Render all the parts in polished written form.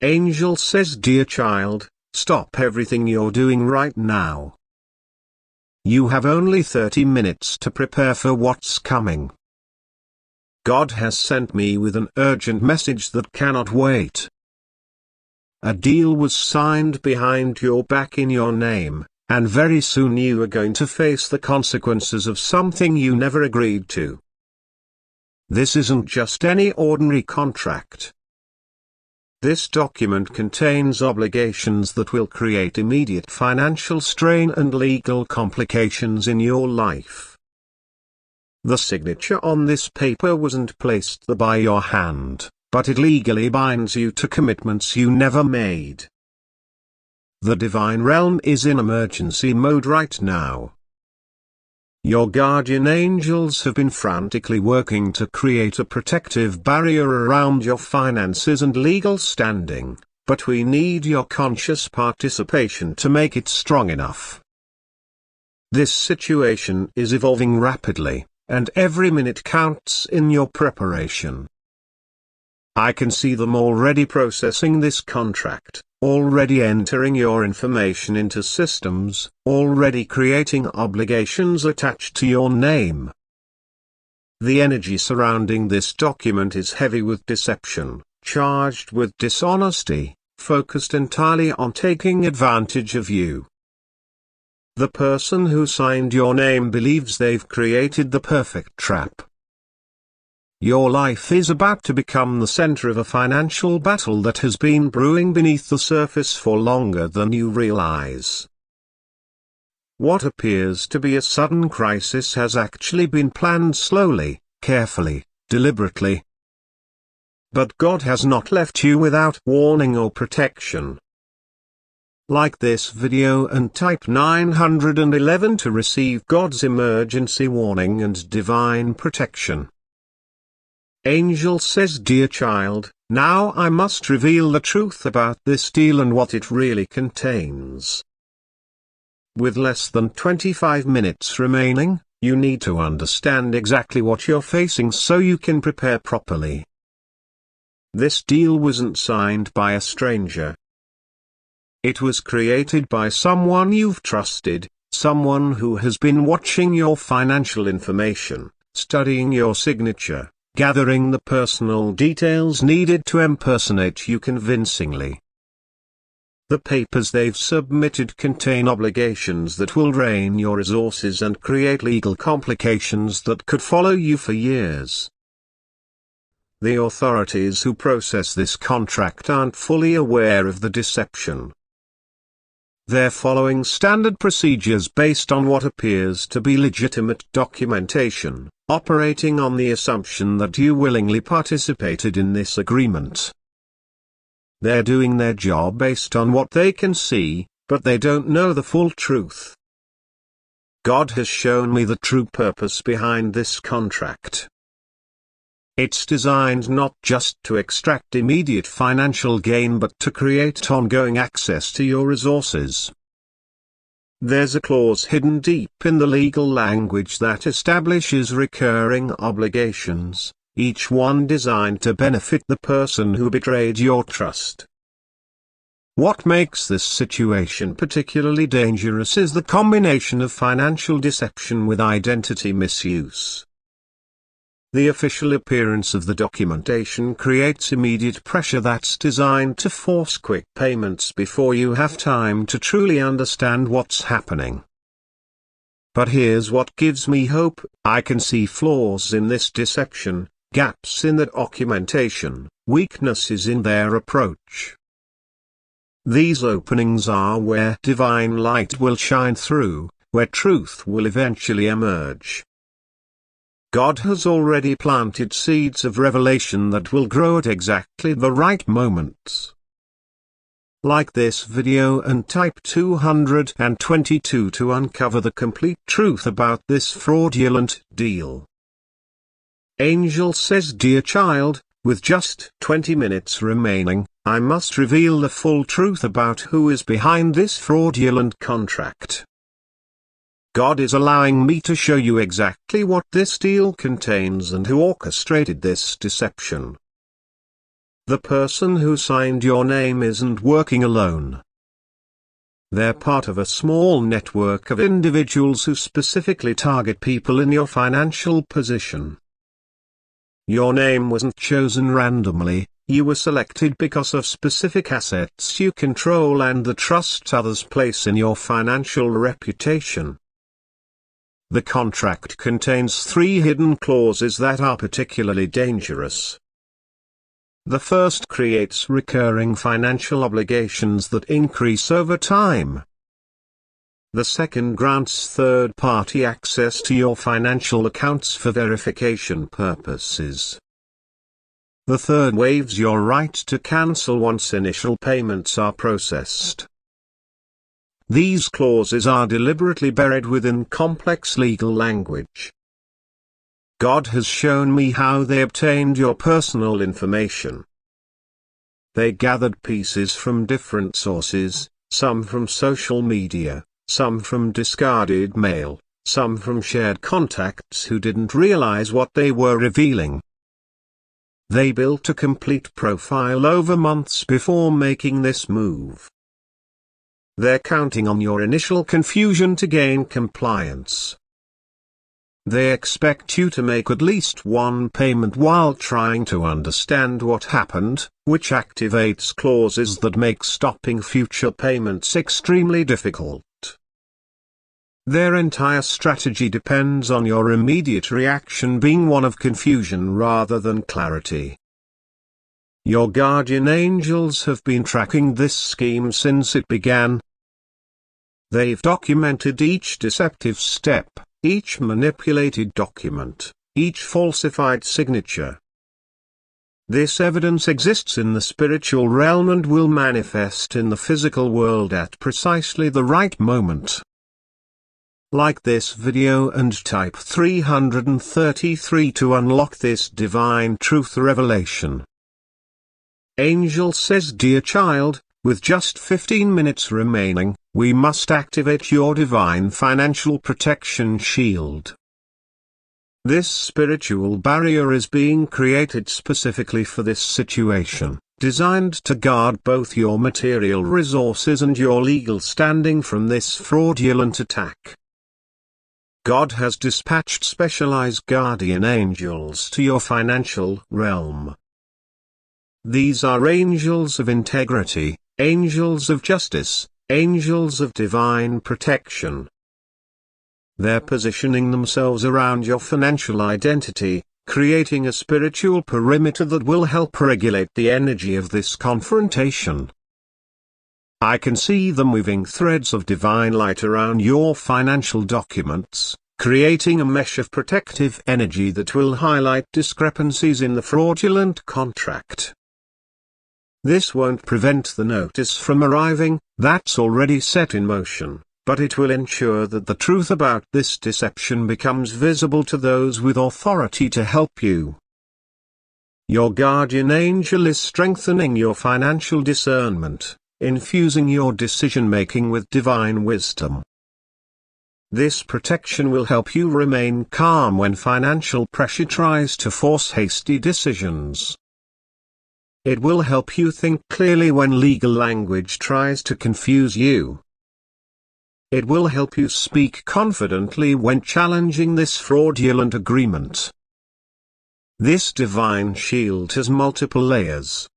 Angel says, dear child, stop everything you're doing right now. You have only 30 minutes to prepare for what's coming. God has sent me with an urgent message that cannot wait. A deal was signed behind your back in your name, and very soon you are going to face the consequences of something you never agreed to. This isn't just any ordinary contract. This document contains obligations that will create immediate financial strain and legal complications in your life. The signature on this paper wasn't placed there by your hand, but it legally binds you to commitments you never made. The divine realm is in emergency mode right now. Your guardian angels have been frantically working to create a protective barrier around your finances and legal standing, but we need your conscious participation to make it strong enough. This situation is evolving rapidly, and every minute counts in your preparation. I can see them already processing this contract, already entering your information into systems, already creating obligations attached to your name. The energy surrounding this document is heavy with deception, charged with dishonesty, focused entirely on taking advantage of you. The person who signed your name believes they've created the perfect trap. Your life is about to become the center of a financial battle that has been brewing beneath the surface for longer than you realize. What appears to be a sudden crisis has actually been planned slowly, carefully, deliberately. But God has not left you without warning or protection. Like this video and type 911 to receive God's emergency warning and divine protection. Angel says, dear child, now I must reveal the truth about this deal and what it really contains. With less than 25 minutes remaining, you need to understand exactly what you're facing so you can prepare properly. This deal wasn't signed by a stranger. It was created by someone you've trusted, someone who has been watching your financial information, studying your signature, gathering the personal details needed to impersonate you convincingly. The papers they've submitted contain obligations that will drain your resources and create legal complications that could follow you for years. The authorities who process this contract aren't fully aware of the deception. They're following standard procedures based on what appears to be legitimate documentation, operating on the assumption that you willingly participated in this agreement. They're doing their job based on what they can see, but they don't know the full truth. God has shown me the true purpose behind this contract. It's designed not just to extract immediate financial gain but to create ongoing access to your resources. There's a clause hidden deep in the legal language that establishes recurring obligations, each one designed to benefit the person who betrayed your trust. What makes this situation particularly dangerous is the combination of financial deception with identity misuse. The official appearance of the documentation creates immediate pressure that's designed to force quick payments before you have time to truly understand what's happening. But here's what gives me hope: I can see flaws in this deception, gaps in the documentation, weaknesses in their approach. These openings are where divine light will shine through, where truth will eventually emerge. God has already planted seeds of revelation that will grow at exactly the right moments. Like this video and type 222 to uncover the complete truth about this fraudulent deal. Angel says, dear child, with just 20 minutes remaining, I must reveal the full truth about who is behind this fraudulent contract. God is allowing me to show you exactly what this deal contains and who orchestrated this deception. The person who signed your name isn't working alone. They're part of a small network of individuals who specifically target people in your financial position. Your name wasn't chosen randomly, you were selected because of specific assets you control and the trust others place in your financial reputation. The contract contains 3 hidden clauses that are particularly dangerous. The first creates recurring financial obligations that increase over time. The second grants third-party access to your financial accounts for verification purposes. The third waives your right to cancel once initial payments are processed. These clauses are deliberately buried within complex legal language. God has shown me how they obtained your personal information. They gathered pieces from different sources, some from social media, some from discarded mail, some from shared contacts who didn't realize what they were revealing. They built a complete profile over months before making this move. They're counting on your initial confusion to gain compliance. They expect you to make at least one payment while trying to understand what happened, which activates clauses that make stopping future payments extremely difficult. Their entire strategy depends on your immediate reaction being one of confusion rather than clarity. Your guardian angels have been tracking this scheme since it began. They've documented each deceptive step, each manipulated document, each falsified signature. This evidence exists in the spiritual realm and will manifest in the physical world at precisely the right moment. Like this video and type 333 to unlock this divine truth revelation. Angel says, dear child, with just 15 minutes remaining, we must activate your divine financial protection shield. This spiritual barrier is being created specifically for this situation, designed to guard both your material resources and your legal standing from this fraudulent attack. God has dispatched specialized guardian angels to your financial realm. These are angels of integrity, angels of justice, angels of divine protection. They're positioning themselves around your financial identity, creating a spiritual perimeter that will help regulate the energy of this confrontation. I can see them weaving threads of divine light around your financial documents, creating a mesh of protective energy that will highlight discrepancies in the fraudulent contract. This won't prevent the notice from arriving, that's already set in motion, but it will ensure that the truth about this deception becomes visible to those with authority to help you. Your guardian angel is strengthening your financial discernment, infusing your decision-making with divine wisdom. This protection will help you remain calm when financial pressure tries to force hasty decisions. It will help you think clearly when legal language tries to confuse you. It will help you speak confidently when challenging this fraudulent agreement. This divine shield has multiple layers.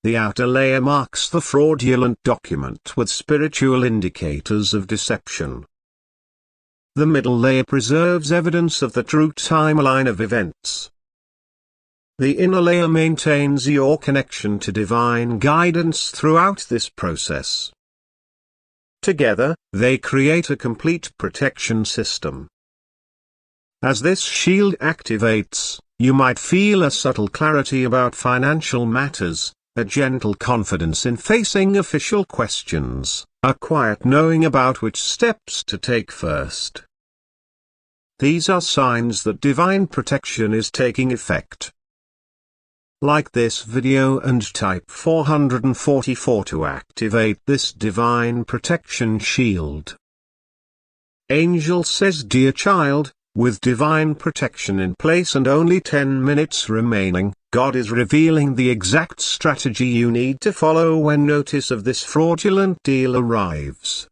The outer layer marks the fraudulent document with spiritual indicators of deception. The middle layer preserves evidence of the true timeline of events. The inner layer maintains your connection to divine guidance throughout this process. Together, they create a complete protection system. As this shield activates, you might feel a subtle clarity about financial matters, a gentle confidence in facing official questions, a quiet knowing about which steps to take first. These are signs that divine protection is taking effect. Like this video and type 444 to activate this divine protection shield. Angel says, dear child, with divine protection in place and only 10 minutes remaining, God is revealing the exact strategy you need to follow when notice of this fraudulent deal arrives.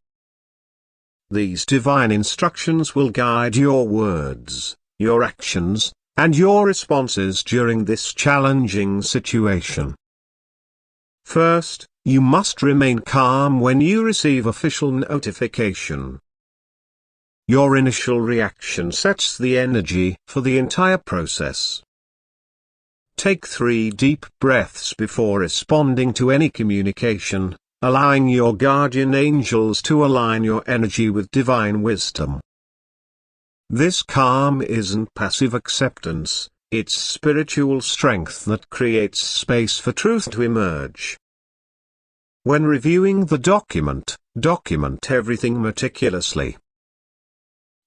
These divine instructions will guide your words, your actions, and your responses during this challenging situation. First, you must remain calm when you receive official notification. Your initial reaction sets the energy for the entire process. Take 3 deep breaths before responding to any communication, allowing your guardian angels to align your energy with divine wisdom. This calm isn't passive acceptance, it's spiritual strength that creates space for truth to emerge. When reviewing the document everything meticulously.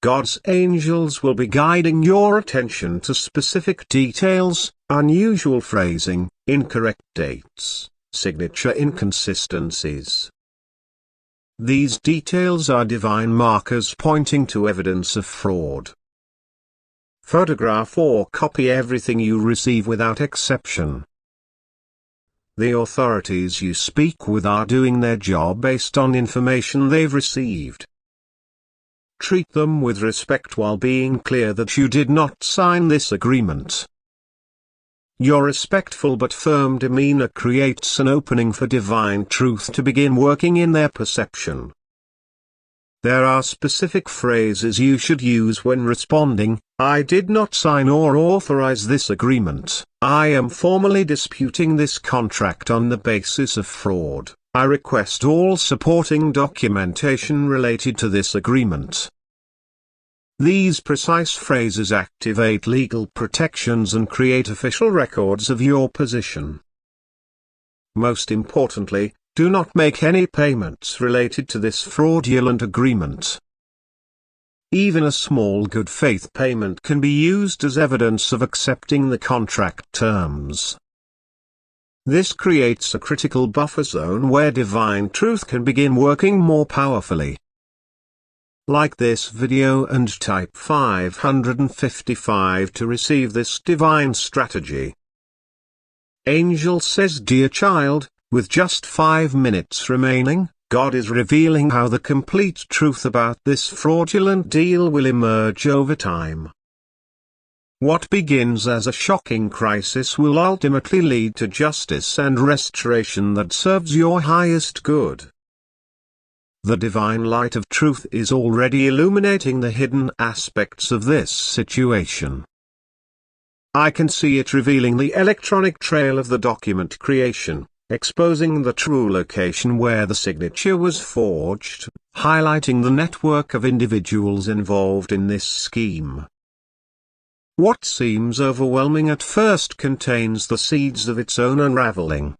God's angels will be guiding your attention to specific details, unusual phrasing, incorrect dates, signature inconsistencies. These details are divine markers pointing to evidence of fraud. Photograph or copy everything you receive without exception. The authorities you speak with are doing their job based on information they've received. Treat them with respect while being clear that you did not sign this agreement. Your respectful but firm demeanor creates an opening for divine truth to begin working in their perception. There are specific phrases you should use when responding: I did not sign or authorize this agreement, I am formally disputing this contract on the basis of fraud, I request all supporting documentation related to this agreement. These precise phrases activate legal protections and create official records of your position. Most importantly, do not make any payments related to this fraudulent agreement. Even a small good faith payment can be used as evidence of accepting the contract terms. This creates a critical buffer zone where divine truth can begin working more powerfully. Like this video and type 555 to receive this divine strategy. Angel says, Dear child, with just 5 minutes remaining, God is revealing how the complete truth about this fraudulent deal will emerge over time. What begins as a shocking crisis will ultimately lead to justice and restoration that serves your highest good. The divine light of truth is already illuminating the hidden aspects of this situation. I can see it revealing the electronic trail of the document creation, exposing the true location where the signature was forged, highlighting the network of individuals involved in this scheme. What seems overwhelming at first contains the seeds of its own unraveling.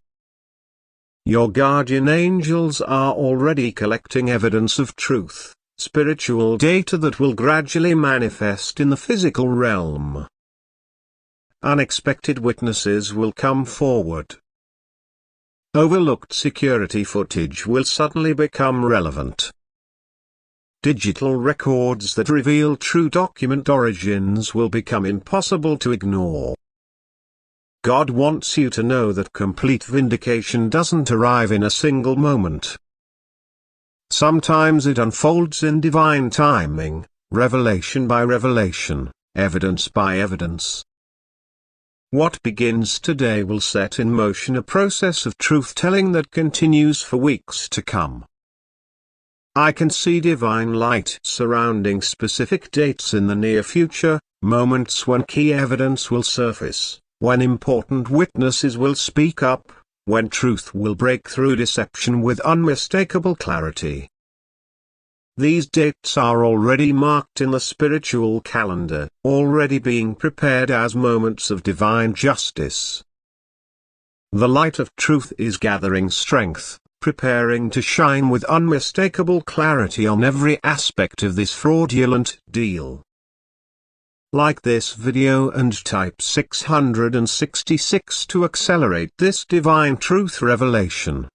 Your guardian angels are already collecting evidence of truth, spiritual data that will gradually manifest in the physical realm. Unexpected witnesses will come forward. Overlooked security footage will suddenly become relevant. Digital records that reveal true document origins will become impossible to ignore. God wants you to know that complete vindication doesn't arrive in a single moment. Sometimes it unfolds in divine timing, revelation by revelation, evidence by evidence. What begins today will set in motion a process of truth-telling that continues for weeks to come. I can see divine light surrounding specific dates in the near future, moments when key evidence will surface, when important witnesses will speak up, when truth will break through deception with unmistakable clarity. These dates are already marked in the spiritual calendar, already being prepared as moments of divine justice. The light of truth is gathering strength, preparing to shine with unmistakable clarity on every aspect of this fraudulent deal. Like this video and type 666 to accelerate this divine truth revelation.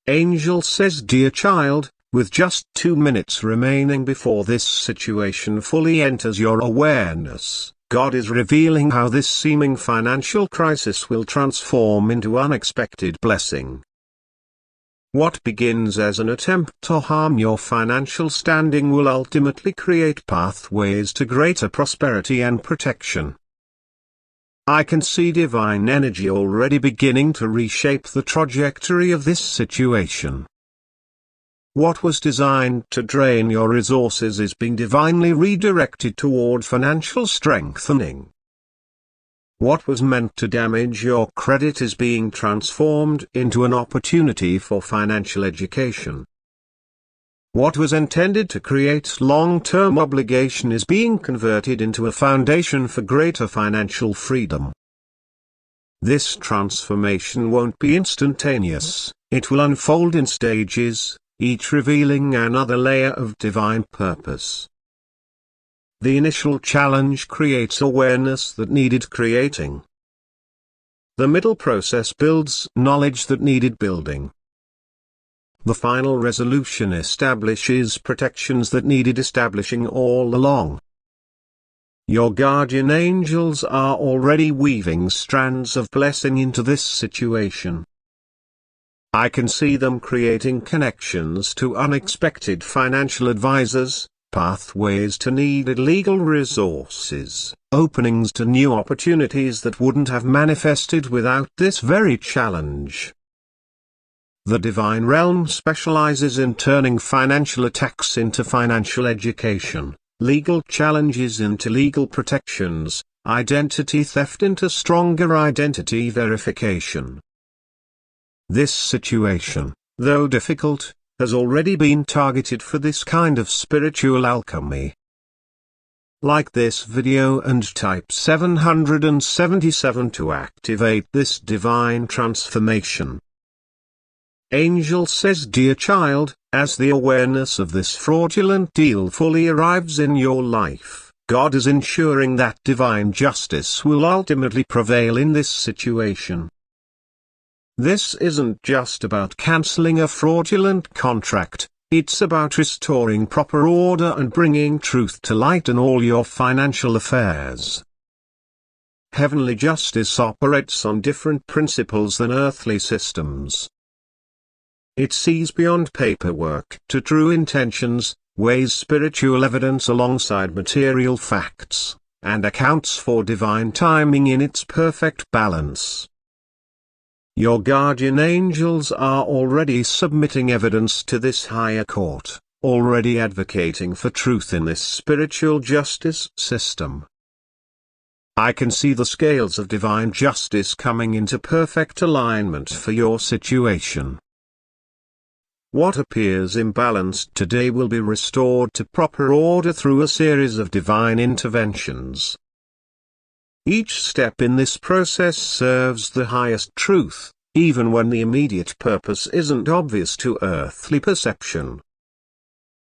Angel says, Dear child, with just 2 minutes remaining before this situation fully enters your awareness, God is revealing how this seeming financial crisis will transform into unexpected blessing. What begins as an attempt to harm your financial standing will ultimately create pathways to greater prosperity and protection. I can see divine energy already beginning to reshape the trajectory of this situation. What was designed to drain your resources is being divinely redirected toward financial strengthening. What was meant to damage your credit is being transformed into an opportunity for financial education. What was intended to create long-term obligation is being converted into a foundation for greater financial freedom. This transformation won't be instantaneous, it will unfold in stages, each revealing another layer of divine purpose. The initial challenge creates awareness that needed creating. The middle process builds knowledge that needed building. The final resolution establishes protections that needed establishing all along. Your guardian angels are already weaving strands of blessing into this situation. I can see them creating connections to unexpected financial advisors, pathways to needed legal resources, openings to new opportunities that wouldn't have manifested without this very challenge. The divine realm specializes in turning financial attacks into financial education, legal challenges into legal protections, identity theft into stronger identity verification. This situation, though difficult, has already been targeted for this kind of spiritual alchemy. Like this video and type 777 to activate this divine transformation. Angel says, dear child, as the awareness of this fraudulent deal fully arrives in your life, God is ensuring that divine justice will ultimately prevail in this situation. This isn't just about cancelling a fraudulent contract, it's about restoring proper order and bringing truth to light in all your financial affairs. Heavenly justice operates on different principles than earthly systems. It sees beyond paperwork to true intentions, weighs spiritual evidence alongside material facts, and accounts for divine timing in its perfect balance. Your guardian angels are already submitting evidence to this higher court, already advocating for truth in this spiritual justice system. I can see the scales of divine justice coming into perfect alignment for your situation. What appears imbalanced today will be restored to proper order through a series of divine interventions. Each step in this process serves the highest truth, even when the immediate purpose isn't obvious to earthly perception.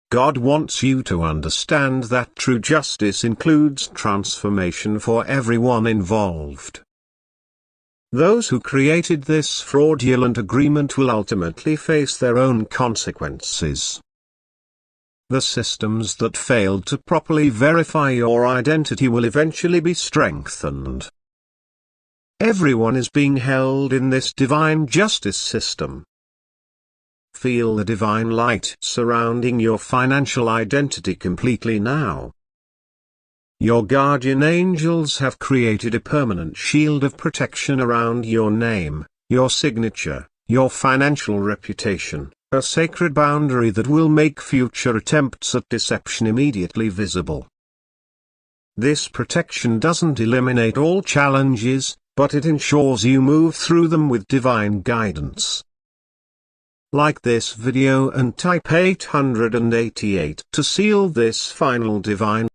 God wants you to understand that true justice includes transformation for everyone involved. Those who created this fraudulent agreement will ultimately face their own consequences. The systems that failed to properly verify your identity will eventually be strengthened. Everyone is being held in this divine justice system. Feel the divine light surrounding your financial identity completely now. Your guardian angels have created a permanent shield of protection around your name, your signature, your financial reputation, a sacred boundary that will make future attempts at deception immediately visible. This protection doesn't eliminate all challenges, but it ensures you move through them with divine guidance. Like this video and type 888 to seal this final divine